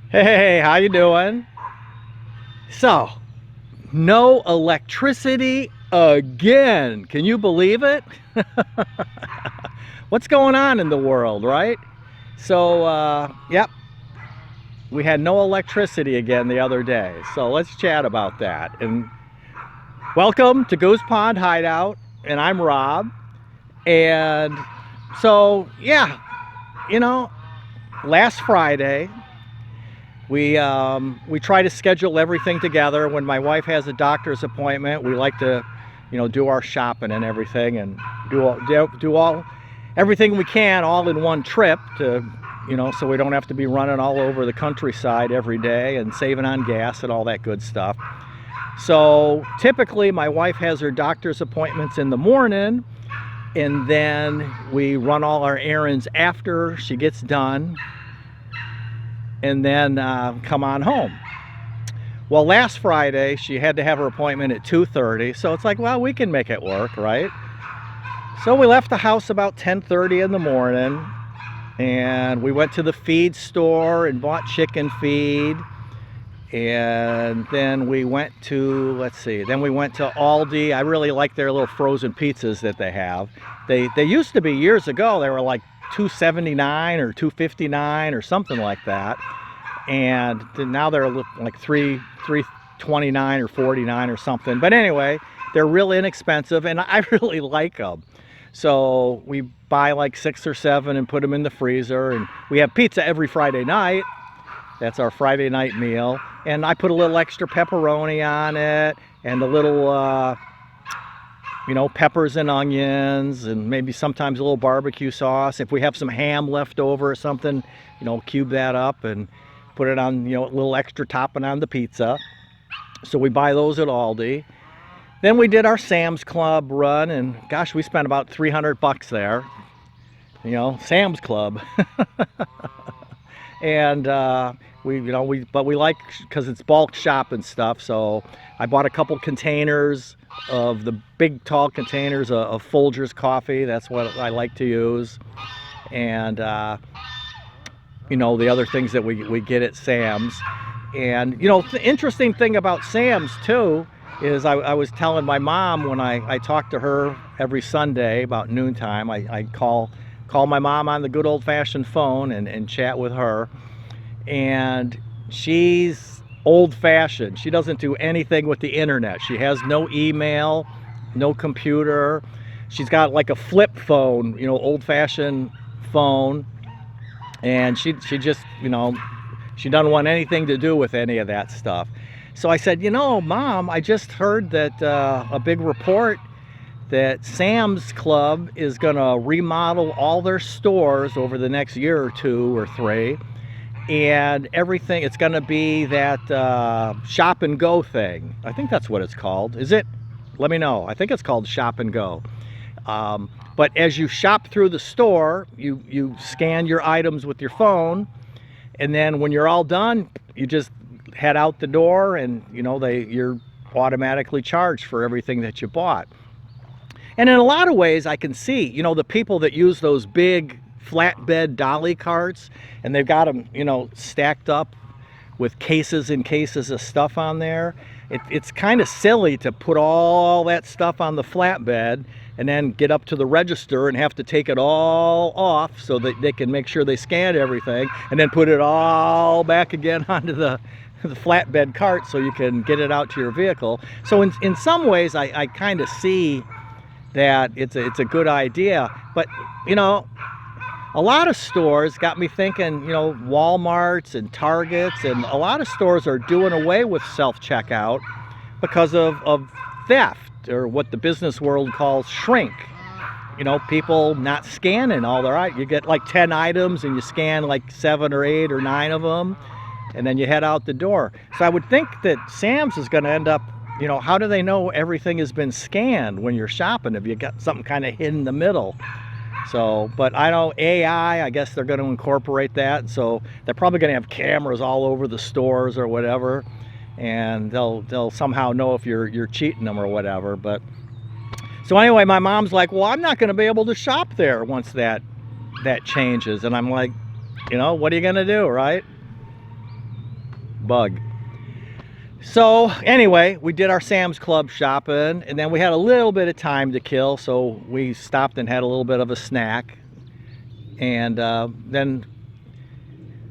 Hey, how you doing? So, no electricity again. Can you believe it? What's going on in the world, right? So, yep, we had no electricity again the other day. So let's chat about that. And welcome to Goose Pond Hideout. And I'm Rob. And so, yeah, you know, last Friday, we try to schedule everything together. When my wife has a doctor's appointment, we like to, do our shopping and everything, and do all everything we can all in one trip to, so we don't have to be running all over the countryside every day and saving on gas and all that good stuff. So typically, my wife has her doctor's appointments in the morning, and then we run all our errands after she gets done, and then come on home. Well, last Friday she had to have her appointment at 2:30, so it's like, well, we can make it work, right? So we left the house about 10:30 in the morning, and we went to the feed store and bought chicken feed, and then we went to, then we went to Aldi. I really like their little frozen pizzas that they have. They used to be, years ago, they were like $2.79 or $2.59 or something like that, and now they're like $3.29 or $4.49 or something. But anyway, they're real inexpensive, and I really like them. So we buy like 6 or 7 and put them in the freezer, and we have pizza every Friday night. That's our Friday night meal, and I put a little extra pepperoni on it, and a little peppers and onions, and maybe sometimes a little barbecue sauce. If we have some ham left over or something, cube that up and put it on, a little extra topping on the pizza. So we buy those at Aldi. Then we did our Sam's Club run, and gosh, we spent about $300 there. Sam's Club. And we like, because it's bulk shopping stuff. So I bought a couple containers of the big tall containers of Folgers coffee. That's what I like to use. And the other things that we get at Sam's. And the interesting thing about Sam's too is I was telling my mom, when I talk to her every Sunday about noontime, I call my mom on the good old-fashioned phone and chat with her. And she's old-fashioned. She doesn't do anything with the internet. She has no email, no computer. She's got like a flip phone, old-fashioned phone, and she just, she doesn't want anything to do with any of that stuff. So I said, Mom, I just heard that a big report that Sam's Club is gonna remodel all their stores over the next year or 2 or 3, and everything, it's gonna be that shop and go thing. I think that's what it's called. Is it? Let me know. I think it's called shop and go. But as you shop through the store, you scan your items with your phone, and then when you're all done, you just head out the door, and you're automatically charged for everything that you bought. And in a lot of ways, I can see, the people that use those big flatbed dolly carts, and they've got them, stacked up with cases and cases of stuff on there. It's kind of silly to put all that stuff on the flatbed and then get up to the register and have to take it all off so that they can make sure they scanned everything, and then put it all back again onto the flatbed cart so you can get it out to your vehicle. So in some ways, I kind of see that it's a good idea. But a lot of stores got me thinking, Walmarts and Targets, and a lot of stores are doing away with self-checkout because of theft, or what the business world calls shrink. People not scanning all their items. You get like 10 items and you scan like 7 or 8 or 9 of them, and then you head out the door. So I would think that Sam's is going to end up, how do they know everything has been scanned when you're shopping if you got something kind of hidden in the middle? So, but I know AI, I guess they're going to incorporate that. So they're probably going to have cameras all over the stores or whatever, and they'll somehow know if you're cheating them or whatever. But so anyway, my mom's like, well, I'm not going to be able to shop there once that changes. And I'm like, what are you going to do, right? bug. So anyway, we did our Sam's Club shopping, and then we had a little bit of time to kill, so we stopped and had a little bit of a snack. And then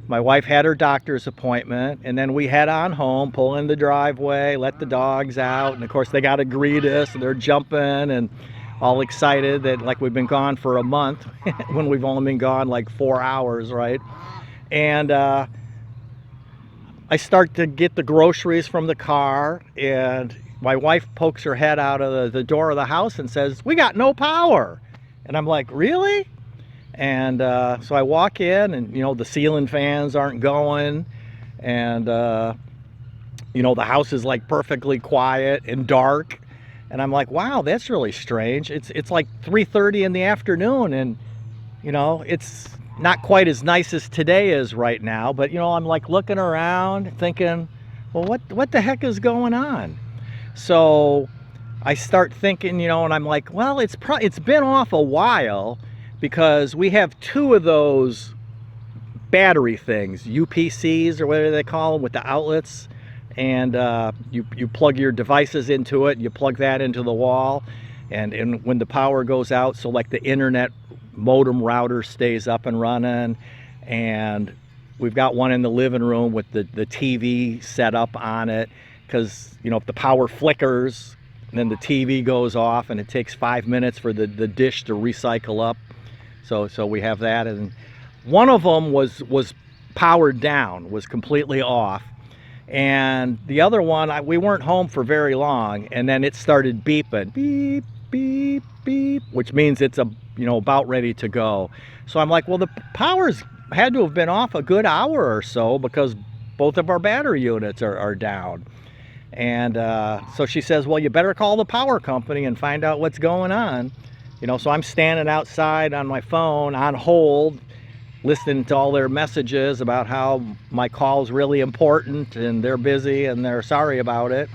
my wife had her doctor's appointment, and then we head on home, pull in the driveway, let the dogs out, and of course they got to greet us, and they're jumping and all excited that like we've been gone for a month when we've only been gone like 4 hours, right? And I start to get the groceries from the car, and my wife pokes her head out of the door of the house and says, "We got no power." And I'm like, "Really?" And so I walk in, and you know, the ceiling fans aren't going, and you know, the house is like perfectly quiet and dark, and I'm like, wow, that's really strange. It's like 3:30 in the afternoon, and you know, it's not quite as nice as today is right now, but you know, I'm like looking around thinking, well, what the heck is going on? So I start thinking, you know, and I'm like, well, it's been off a while, because we have 2 of those battery things, UPCs or whatever they call them, with the outlets, and you plug your devices into it, you plug that into the wall, and when the power goes out, so like the internet modem router stays up and running, and we've got one in the living room with the TV set up on it, because you know, if the power flickers, then the TV goes off, and it takes 5 minutes for the dish to recycle up. So we have that, and one of them was powered down, was completely off, and the other one, we weren't home for very long, and then it started beeping, beep, beep, beep, which means it's about ready to go. So I'm like, well, the power's had to have been off a good hour or so, because both of our battery units are down. And so she says, well, you better call the power company and find out what's going on. You know, so I'm standing outside on my phone on hold, listening to all their messages about how my call's really important and they're busy and they're sorry about it.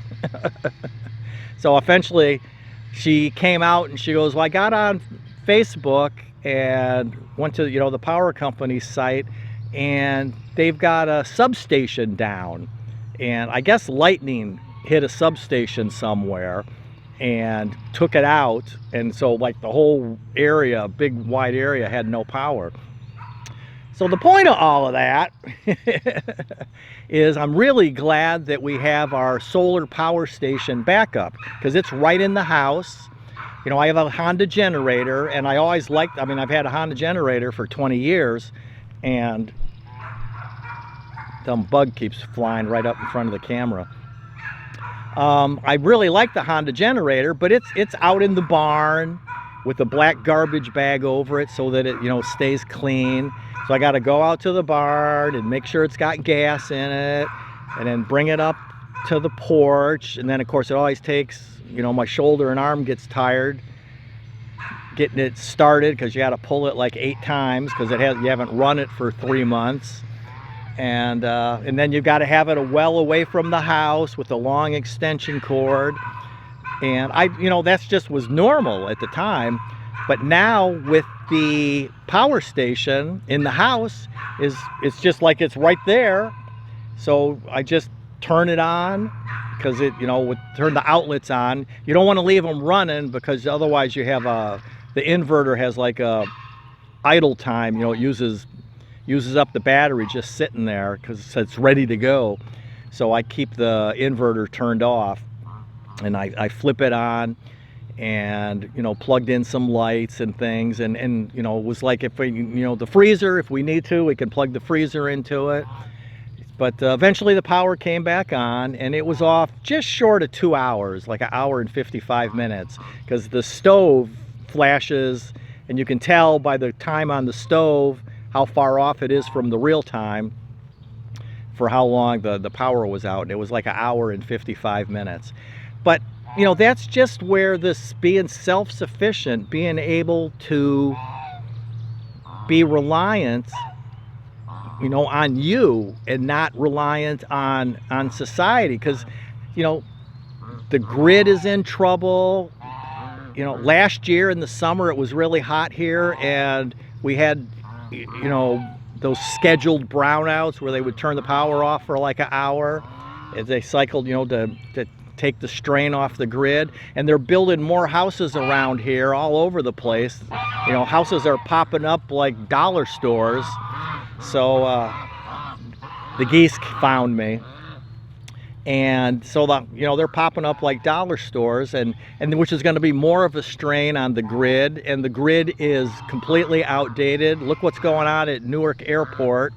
So eventually she came out and she goes, well, I got on Facebook and went to, you know, the power company's site, and they've got a substation down, and I guess lightning hit a substation somewhere and took it out, and so like the whole area, big wide area, had no power. So the point of all of that is I'm really glad that we have our solar power station backup, because it's right in the house. You know, I have a Honda generator, and I always liked, I mean, I've had a Honda generator for 20 years, and some bug keeps flying right up in front of the camera. I really like the Honda generator, but it's out in the barn with a black garbage bag over it so that it, you know, stays clean. So I got to go out to the barn and make sure it's got gas in it, and then bring it up to the porch. And then of course it always takes, you know, my shoulder and arm gets tired getting it started, because you got to pull it like 8 times, because you haven't run it for 3 months. And then you've got to have it well away from the house with a long extension cord. And you know, that's just was normal at the time. But now with the power station in the house, it's just like it's right there. So I just turn it on, because it, you know, turn the outlets on. You don't want to leave them running, because otherwise you have the inverter has like a idle time. You know, it uses up the battery just sitting there, because it's ready to go. So I keep the inverter turned off, and I flip it on, and you know, plugged in some lights and things, and you know, it was like, if we, you know, the freezer, if we need to, we can plug the freezer into it. But eventually the power came back on, and it was off just short of 2 hours, like 1 hour and 55 minutes, because the stove flashes, and you can tell by the time on the stove how far off it is from the real time for how long the power was out. And it was like 1 hour and 55 minutes. But you know, that's just where this being self-sufficient, being able to be reliant, you know, on you, and not reliant on society. Because you know, the grid is in trouble. You know, last year in the summer it was really hot here, and we had, you know, those scheduled brownouts where they would turn the power off for like an hour as they cycled, you know, to take the strain off the grid. And they're building more houses around here all over the place. You know, houses are popping up like dollar stores. So the geese found me. And so you know, they're popping up like dollar stores, and which is going to be more of a strain on the grid, and the grid is completely outdated. Look what's going on at Newark Airport.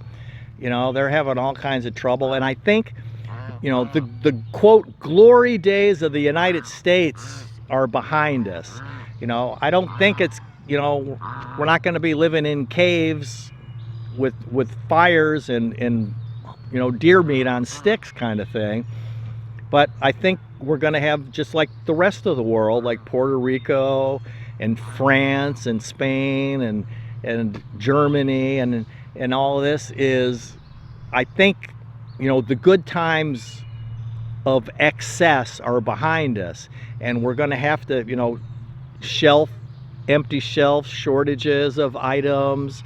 You know, they're having all kinds of trouble. And I think, you know, the quote glory days of the United States are behind us. You know, I don't think it's, you know, we're not going to be living in caves with fires and you know, deer meat on sticks kind of thing. But I think we're going to have, just like the rest of the world, like Puerto Rico and France and Spain and Germany and all of this is, I think, you know, the good times of excess are behind us, and we're going to have to, you know, empty shelves, shortages of items,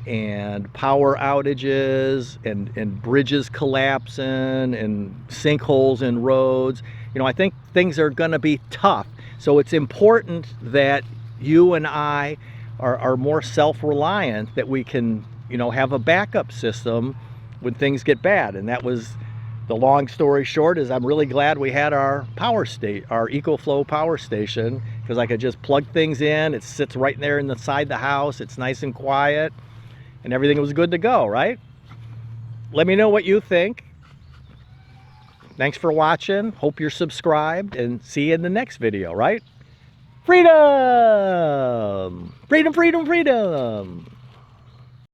and power outages, and bridges collapsing, and sinkholes in roads. You know, I think things are going to be tough. So it's important that you and I are more self-reliant, that we can, you know, have a backup system when things get bad. And that was the long story short, is I'm really glad we had our our EcoFlow power station, because I could just plug things in. It sits right there inside the house. It's nice and quiet, and everything was good to go, right? Let me know what you think. Thanks for watching. Hope you're subscribed, and see you in the next video, right? Freedom! Freedom, freedom, freedom!